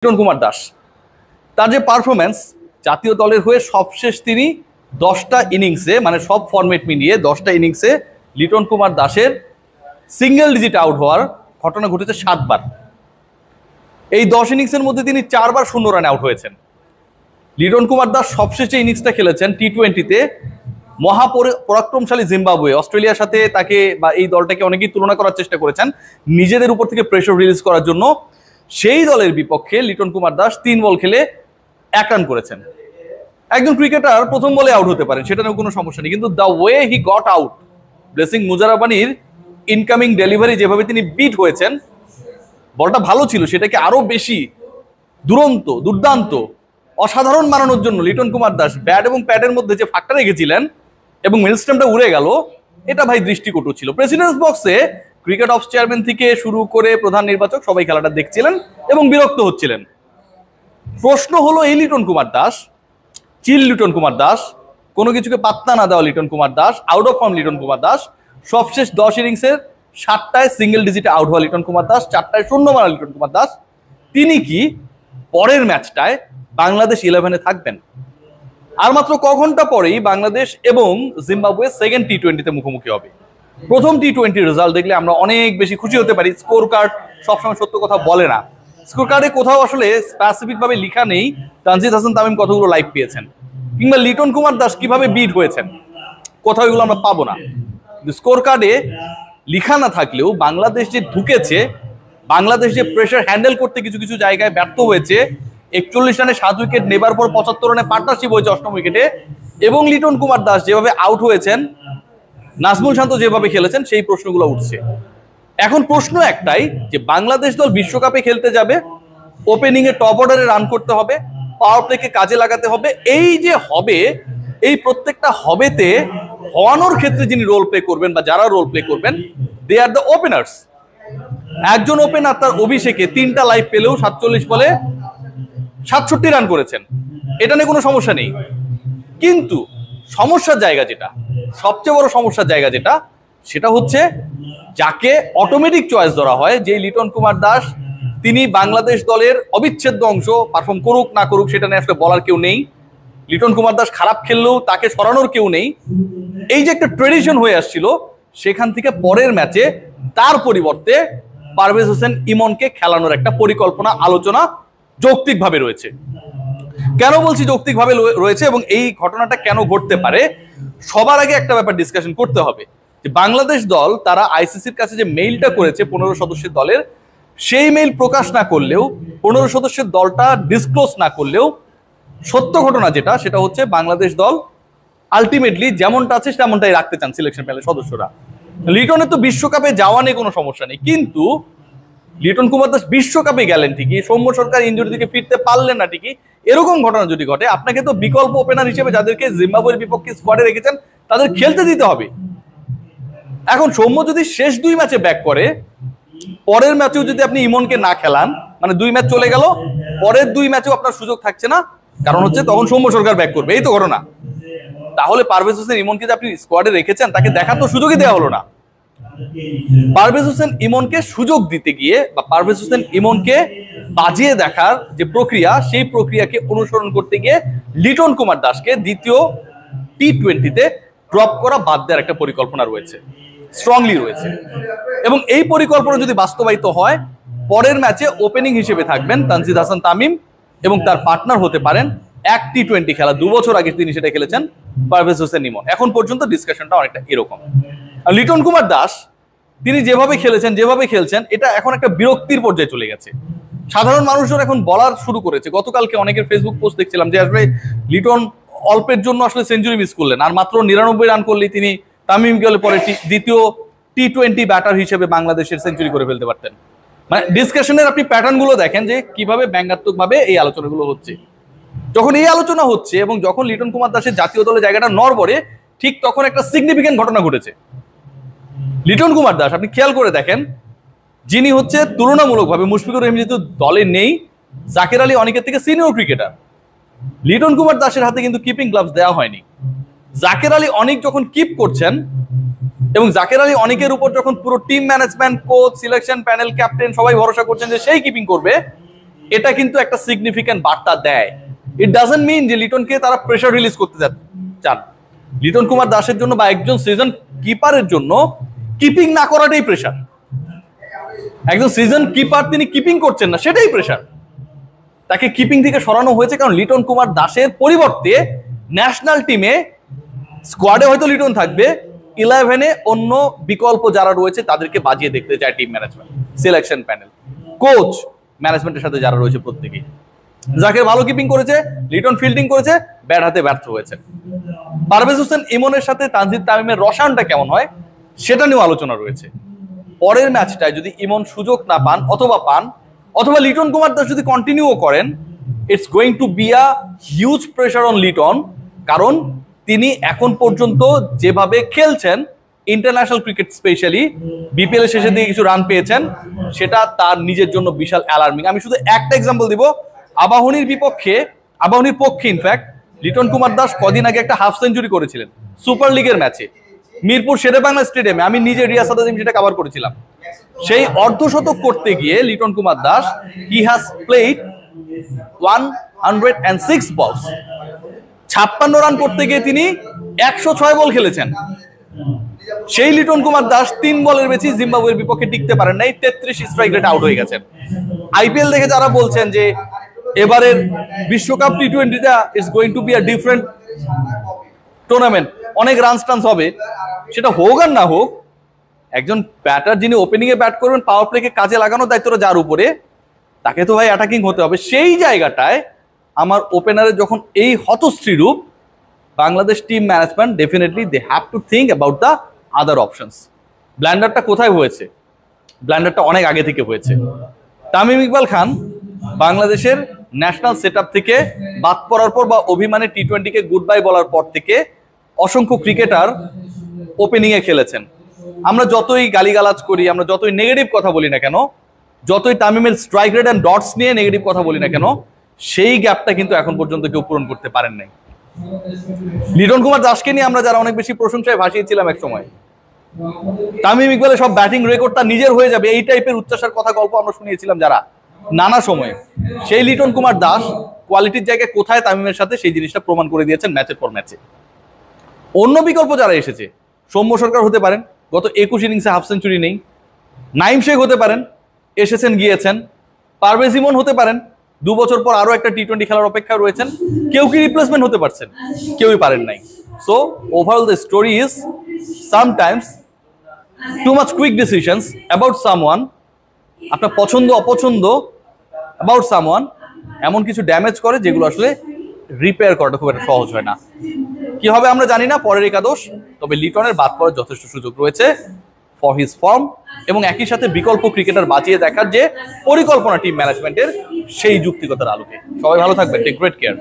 লিটন কুমার দাস তার যে পারফরমেন্স জাতীয় দলের হয়ে সবশেষ তিনি 10টা ইনিংসে মানে সব ফরম্যাট মিলিয়ে 10টা ইনিংসে লিটন কুমার দাসের সিঙ্গেল ডিজিট আউট হওয়ার ঘটনা ঘটেছে 7 বার। এই 10 ইনিংসের মধ্যে তিনি 4 বার 0 রানে আউট হয়েছেন। লিটন কুমার দাস সবশেষ যে ইনিংসটা খেলেছেন টি-20-তে মহাপরাক্রমশালী জিম্বাবুয়ে অস্ট্রেলিয়ার সাথে তাকে বা এই দলটাকে অনেকেই তুলনা করার চেষ্টা করেছেন নিজেদের উপর থেকে প্রেশার রিলিজ করার জন্য। সেই দলের বিপক্ষে লিটন কুমার দাস 3 বল খেলে 1 রান করেছেন। একজন ক্রিকেটার প্রথম বলে আউট হতে পারেন, সেটা নিয়ে কোনো সমস্যা নেই, কিন্তু the way he got out, blessing মুজারাবানির ইনকামিং ডেলিভারি যেভাবে তিনি বিট হয়েছেন, বলটা ভালো ছিল, সেটাকে আরো বেশি দুরন্ত দুর্দান্ত অসাধারণ বানানোর জন্য লিটন কুমার দাস ব্যাট এবং প্যাডের মধ্যে যে ফাঁকটা রেখেছিলেন এবং মিডল স্টাম্পটা উড়ে গেল, এটা ভাই দৃষ্টিকটু ছিল। প্রেসিডেন্টস বক্সে ক্রিকেট অফ চেয়ারম্যান থেকে শুরু করে প্রধান নির্বাচক সবাই খেলাটা দেখছিলেন এবং বিরক্ত হচ্ছিলেন। প্রশ্ন হলো এই লিটন কুমার দাস, চিল লিটন কুমার দাস, কোনো কিছুকে পাত্তা না দেওয়া Liton Kumar Das, out of form Liton Kumar Das, সবশেষ 10 ইনিংসের 7টায় সিঙ্গেল ডিজিটে আউট হওয়া লিটন কুমার দাস, 4টায় 0 মারা লিটন কুমার দাস, তিনি কি পরের ম্যাচটায় বাংলাদেশ 11-এ থাকবেন? আর মাত্র ক ঘন্টা পরেই বাংলাদেশ এবং জিম্বাবুয়ে সেকেন্ড টি-20-তে মুখোমুখি হবে। প্রথম টি-20 রেজাল্ট দেখলে আমরা অনেক বেশি খুশি হতে পারি। স্কোর কার্ড সবসময় সত্য কথা বলে না, স্কোর কার্ডে কোথাও আসলে স্পেসিফিক ভাবে লেখা নেই তানজিদ হাসান তামিম কতগুলো লাইক পেয়েছেন কিংবা লিটন কুমার দাস কিভাবে বিট হয়েছেন, কোথাও এগুলো আমরা পাবো না। স্কোর কার্ডে লেখা না থাকলেও বাংলাদেশ যে ঢুকেছে, বাংলাদেশ যে প্রেশার হ্যান্ডেল করতে কিছু কিছু জায়গায় ব্যর্থ হয়েছে, 41 রানে 7 উইকেট নেবার পর 75 রানে পার্টনারশিপ হয়েছে 8ম উইকেটে, এবং লিটন কুমার দাস যেভাবে আউট হয়েছেন, নাজমুল শান্ত যেভাবে খেলেছেন, সেই প্রশ্নগুলো উঠছে। এখন প্রশ্ন একটাই যে বাংলাদেশ দল বিশ্বকাপে খেলতে যাবে, ওপেনিং এ টপ অর্ডারে রান করতে হবে, পাওয়ার প্লেকে কাজে লাগাতে হবে। এই যে হবে, এই প্রত্যেকটা হবেতে হওয়ানোর ক্ষেত্রে যিনি রোল প্লে করবেন বা যারা রোল প্লে করবেন, দে আর দ্য ওপেনার্স। একজন ওপেনার তার অভিষেকে 3টা লাইভ পেলেও 47 বলে 67 রান করেছেন, এটা নিয়ে কোনো সমস্যা নেই। কিন্তু সমস্যার জায়গা যেটা, সবচেয়ে বড় সমস্যার জায়গা যেটা, সেটা হচ্ছে যাকে অটোমেটিক চয়েস ধরা হয়, যে লিটন কুমার দাস তিনি বাংলাদেশ দলের অবিচ্ছেদ্য অংশ, পারফর্ম করুক না করুক সেটা নিয়ে আসলে বলার কেউ নেই। লিটন কুমার দাস খারাপ খেললেও তাকে সরানোর কেউ নেই। এই যে একটা ট্রেডিশন হয়ে আসছিল, সেখান থেকে পরের ম্যাচে তার পরিবর্তে পারভেজ হোসেন ইমনকে খেলানোর একটা পরিকল্পনা, আলোচনা যৌক্তিকভাবে রয়েছে। কেন বলছি যৌক্তিকভাবে রয়েছে এবং এই ঘটনাটা কেন ঘটতে পারে, সবার আগে একটা ব্যাপার ডিসকাশন করতে হবে যে বাংলাদেশ দল তারা আইসিসির কাছে যে মেইলটা করেছে 15 সদস্যের দলের, সেই মেইল প্রকাশ না করলেও, 15 সদস্যের দলটা ডিসক্লোজ না করলেও, সত্য ঘটনা যেটা, সেটা হচ্ছে বাংলাদেশ দল আলটিমেটলি যেমনটা আছে তেমনটাই রাখতে চান সিলেকশন প্যানেলের সদস্যরা। লিটনের তো বিশ্বকাপে যাওয়া নিয়ে কোনো সমস্যা নেই, কিন্তু লিটন কুমার দাস বিশ্বকাপে গেলেন ঠিকই, সৌম্য সরকার ইনজুরি থেকে ফিরতে পারলেন না ঠিকই, এরকম ঘটনা যদি ঘটে, আপনাকে তো বিকল্প ওপেনার হিসেবে যাদেরকে জিম্বাবুয়ের বিপক্ষে স্কোয়াডে রেখেছেন তাদের খেলতে দিতে হবে। এখন সৌম্য যদি শেষ 2 ম্যাচে ব্যাক করে, পরের ম্যাচেও যদি আপনি ইমনকে না খেলান, মানে 2 ম্যাচ চলে গেল, পরের 2 ম্যাচেও আপনার সুযোগ থাকছে না, কারণ হচ্ছে তখন সৌম্য সরকার ব্যাক করবে, এই তো ঘটনা। তাহলে পারভেজ হোসেন ইমনকে যে আপনি স্কোয়াডে রেখেছেন, তাকে দেখার তো সুযোগই দেওয়া হলো না। পারভেজ হোসেন ইমনকে সুযোগ দিতে গিয়ে বা পারভেজ হোসেন ইমনকে বাজিয়ে দেখার যে প্রক্রিয়া, সেই প্রক্রিয়াকে অনুসরণ করতে গিয়ে লিটন কুমার দাসকে দ্বিতীয় টি-20-তে ড্রপ করা বাদ দেওয়ার একটা পরিকল্পনা রয়েছে, স্ট্রংলি রয়েছে। এবং এই পরিকল্পনা যদি বাস্তবায়িত হয়, পরের ম্যাচে ওপেনিং হিসেবে থাকবেন তানজিদ হাসান তামিম এবং তার পার্টনার হতে পারেন এক টি-20 খেলা 2 বছর আগে তিনি সেটা খেলেছেন পারভেজ হোসেন ইমন। এখন পর্যন্ত ডিসকাশনটা অনেকটা এরকম। লিটন কুমার দাস তিনি যেভাবে খেলছেন, এটা এখন একটা বিরক্তির পর্যায়ে চলে গেছে। সাধারণ মানুষজন এখন বলার শুরু করেছে, গতকালকে অনেকের ফেসবুক পোস্ট দেখছিলাম যে আসলে লিটন অল্পের জন্য আসলে সেঞ্চুরি মিস করলেন, আর মাত্র 99 রান করলেই তিনি তামিম গেলে পরে দ্বিতীয় টি-20 ব্যাটার হিসেবে বাংলাদেশের সেঞ্চুরি করে ফেলতে পারতেন। মানে ডিসকাশনের আপনি প্যাটার্ন গুলো দেখেন যে কিভাবে ব্যঙ্গাত্মক ভাবে এই আলোচনাগুলো হচ্ছে। যখন এই আলোচনা হচ্ছে এবং যখন লিটন কুমার দাসের জাতীয় দলের জায়গাটা নড়বড়ে, ঠিক তখন একটা সিগনিফিকেন্ট ঘটনা ঘটেছে। লিটন কুমার দাস আপনি খেয়াল করে দেখেন, যিনি হচ্ছে তুলনামূলকভাবে, মুশফিকুর রহিম যেহেতু দলে নেই, জাকের আলী অনেকের থেকে সিনিয়র ক্রিকেটার, লিটন কুমার দাসের হাতে কিন্তু কিপিং গ্লাভস দেওয়া হয়নি। জাকের আলী অনেক যখন কিপ করছেন এবং জাকের আলী অনেকের উপর যখন পুরো team management, coach, selection panel, captain সবাই ভরসা করছেন যে সেই কিপিং করবে, এটা কিন্তু একটা সিগনিফিক্যান্ট বার্তা দেয়। ইট ডাজন্ট মিন যে লিটনকে তারা প্রেসার রিলিজ করতে চান। লিটন কুমার দাসের জন্য বা একজন সিজন কিপারের জন্য কিপিং না করাটাই প্রেসার। একজন সিজন কিপার তিনি কিপিং করছেন না, সেটাই প্রেসার। তাকে কিপিং থেকে সরানো হয়েছে কারণ লিটন কুমার দাসের পরিবর্তে ন্যাশনাল টিমে স্কোয়াডে হয়তো লিটন থাকবে, 11-এ অন্য বিকল্প যারা রয়েছে তাদেরকে বাজিয়ে দেখতে চায় team management, selection panel, coach, ম্যানেজমেন্টের সাথে যারা রয়েছে প্রত্যেকেই। জাকের ভালো কিপিং করেছে, লিটন ফিল্ডিং করেছে, ব্যাট হাতে ব্যর্থ হয়েছে। পারভেজ হোসেন ইমনের সাথে তানজিদ তামিমের রসায়নটা কেমন হয় সেটা নিয়েও আলোচনা রয়েছে। পরের ম্যাচটায় যদি ইমন সুযোগ না পান অথবা লিটন কুমার দাস যদি কন্টিনিউ করেন, it's going to be a huge pressure on Liton. কারণ তিনি এখন পর্যন্ত যেভাবে খেলছেন ইন্টারন্যাশনাল ক্রিকেট, স্পেশালি বিপিএল এর শেষের দিকে কিছু রান পেয়েছেন, সেটা তার নিজের জন্য বিশাল অ্যালার্মিং। আমি শুধু একটা এক্সাম্পল দিব, আবাহনীর পক্ষে ইনফ্যাক্ট লিটন কুমার দাস কদিন আগে একটা হাফ সেঞ্চুরি করেছিলেন সুপার লিগের ম্যাচে মিরপুর শেরেবাংলা স্টেডিয়ামে। আমি নিজে রিয়াসাত আজিম সেটা কভার করেছিলাম। সেই অর্ধশতক করতে গিয়ে Liton Kumar Das he has played 106 বলস, 56 রান করতে গিয়ে তিনি 106 বল খেলেছেন। সেই লিটন কুমার দাস 3 বলের বেশি জিম্বাবুয়ের বিপক্ষে টিকতে পারেন নাই, 33 স্ট্রাইক রেটে আউট হয়ে গেছেন। আইপিএল দেখে যারা বলছেন যে এবারের বিশ্বকাপ টি20টা is going to be a different tournament, অনেক রানস টান্স হবে, সেটা হোক আর না হোক, একজন ব্যাটার যিনি ওপেনিং এ ব্যাট করবেন, পাওয়ার প্লেকে কাজে লাগানোর দায়িত্বটা যার উপরে, তাকে তো ভাই অ্যাটাকিং হতে হবে। সেই জায়গাটায় আমার ওপেনারের যখন এই হতশ্রী রূপ, Bangladesh team management definitely they have to think about the other options. ব্ল্যান্ডারটা কোথায় হয়েছে? ব্ল্যান্ডারটা অনেক আগে থেকে হয়েছে। তামিম ইকবাল খান বাংলাদেশের ন্যাশনাল সেটআপ থেকে বাদ পড়ার পর বা অভিমানে টি20কে গুড বাই বলার পর থেকে অসংখ্য ক্রিকেটার ওপেনিং এ খেলেছেন। আমরা যতই গালিগালাজ করি, আমরা যতই নেগেটিভ কথা বলি না কেন, যতই তামিমের স্ট্রাইক রেট অ্যান্ড ডটস নিয়ে নেগেটিভ কথা বলি না কেন, সেই গ্যাপটা কিন্তু এখন পর্যন্ত কেউ পূরণ করতে পারেন নাই। লিটন কুমার দাসকে নিয়ে আমরা যারা অনেক বেশি প্রশংসায় ভাসিয়েছিলাম এক সময়, তামিম ইকবালের সব ব্যাটিং রেকর্ড তার নিজের হয়ে যাবে, এই টাইপের উচ্চাসার কথা গল্প আমরা শুনিয়েছিলাম যারা নানা সময়ে, সেই লিটন কুমার দাস কোয়ালিটির জায়গায় কোথায় তামিমের সাথে, সেই জিনিসটা প্রমাণ করে দিয়েছেন ম্যাচের পর ম্যাচে। অন্য বিকল্প যারা এসেছে, সৌম্য সরকার হতে পারেন, গত 21 ইনিংসে হাফ সেঞ্চুরি নেই। নাইম শেখ হতে পারেন, এসেছেন গিয়েছেন। পারভেজ ইমন হতে পারেন, 2 বছর পর আরো একটা টি20 খেলার অপেক্ষায় রয়েছেন। কেউ কি রিপ্লেসমেন্ট হতে পারছেন? কেউই পারেন নাই। So overall the story is sometimes too much quick decisions about someone, আপনার পছন্দ অপছন্দ অ্যাবাউট সামওয়ান এমন কিছু ড্যামেজ করে যেগুলো আসলে রিপেয়ার করাটা খুব একটা সহজ হয় না। কি হবে আমরা জানি না পরের একাদশ, তবে লিটনের বাদ পড়ার যথেষ্ট সুযোগ রয়েছে ফর হিজ ফর্ম, এবং একই সাথে বিকল্প ক্রিকেটার বাঁচিয়ে দেখার যে পরিকল্পনা টিম ম্যানেজমেন্টের, সেই যুক্তিগতার আলোকে। সবাই ভালো থাকবেন, টেক গ্রেট কেয়ার।